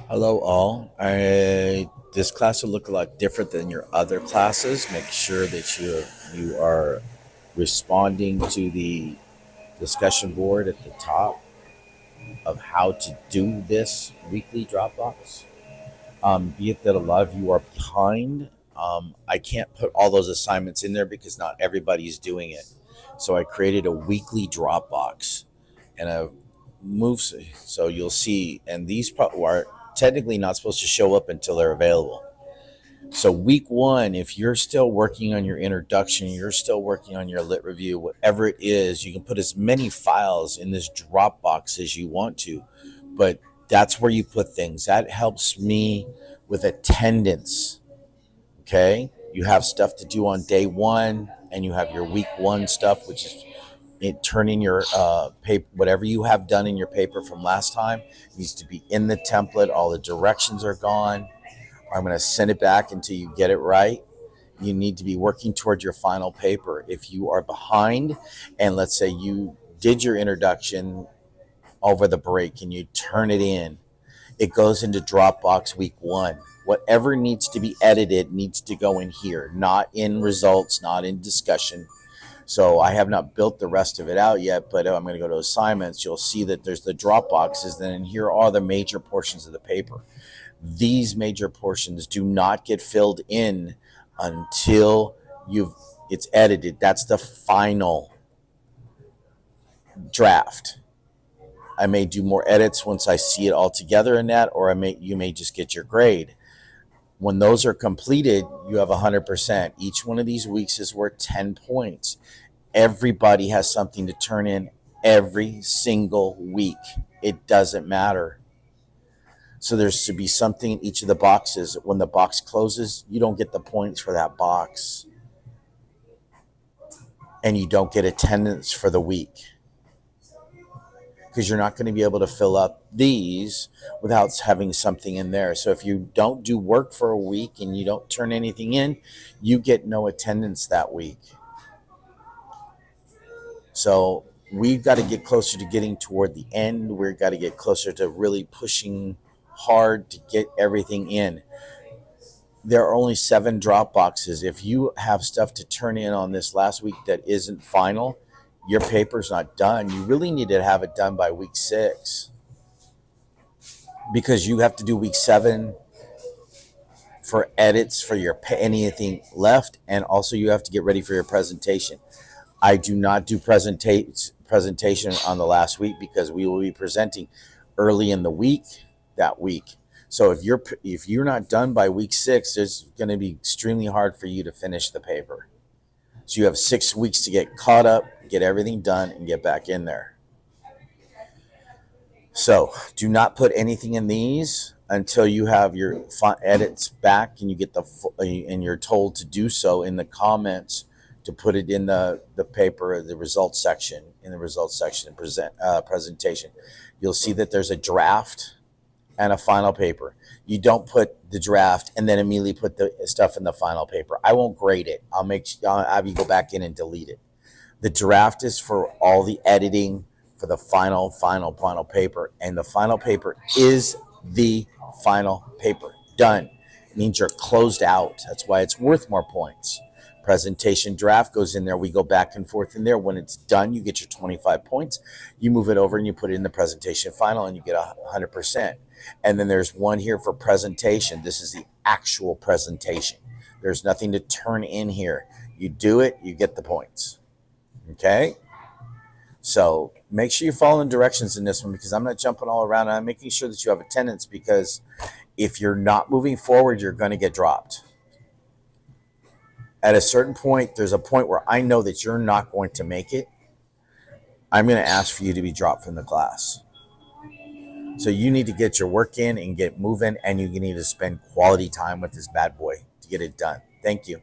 Hello, all. This class will look a lot different than your other classes. Make sure that you are responding to the discussion board at the top of how to do this weekly Dropbox. Be it that a lot of you are behind. I can't put all those assignments in there because not everybody's doing it. So I created a weekly Dropbox and a moves. So you'll see, and these are technically not supposed to show up until they're available. So week one, if you're still working on your introduction, you're still working on your lit review, whatever it is, you can put as many files in this Dropbox as you want to, but that's where you put things. That helps me with attendance. Okay, you have stuff to do on day one, and you have your week one stuff, which is turn in your paper. Whatever you have done in your paper from last time needs to be in the template. All the directions are gone. I'm going to send it back until you get it right. You need to be working toward your final paper. If you are behind, and let's say you did your introduction over the break and you turn it in, it goes into Dropbox week one. Whatever needs to be edited needs to go in here, not in results, not in discussion. So I have not built the rest of it out yet, but I'm going to go to assignments. You'll see that there's the Dropboxes. Then here are the major portions of the paper. These major portions do not get filled in until it's edited. That's the final draft. I may do more edits once I see it all together in that, or you may just get your grade. When those are completed, you have 100%. Each one of these weeks is worth 10 points. Everybody has something to turn in every single week. It doesn't matter. So there's to be something in each of the boxes. When the box closes, you don't get the points for that box. And you don't get attendance for the week, because you're not going to be able to fill up these without having something in there. So if you don't do work for a week and you don't turn anything in, you get no attendance that week. So we've got to get closer to getting toward the end. We've got to get closer to really pushing hard to get everything in. There are only 7 drop boxes. If you have stuff to turn in on this last week that isn't final, your paper's not done. You really need to have it done by week 6, because you have to do week 7 for edits for your anything left, and also you have to get ready for your presentation. I do not do presentation on the last week because we will be presenting early in the week that week. So if you're not done by week 6, it's going to be extremely hard for you to finish the paper. So you have 6 weeks to get caught up, get everything done, and get back in there. So do not put anything in these until you have your edits back and you get and you're told to do so in the comments, to put it in the paper, the results section, presentation. You'll see that there's a draft and a final paper. You don't put the draft and then immediately put the stuff in the final paper. I won't grade it. I'll have you go back in and delete it. The draft is for all the editing for the final paper, and the final paper is the final paper. Done. It means you're closed out. That's why it's worth more points. Presentation draft goes in there. We go back and forth in there. When it's done, you get your 25 points. You move it over and you put it in the presentation final, and you get 100%. And then there's one here for presentation. This is the actual presentation. There's nothing to turn in here. You do it, you get the points. Okay? So make sure you follow the directions in this one, because I'm not jumping all around. I'm making sure that you have attendance, because if you're not moving forward, you're going to get dropped. At a certain point, there's a point where I know that you're not going to make it. I'm going to ask for you to be dropped from the class. So you need to get your work in and get moving, and you need to spend quality time with this bad boy to get it done. Thank you.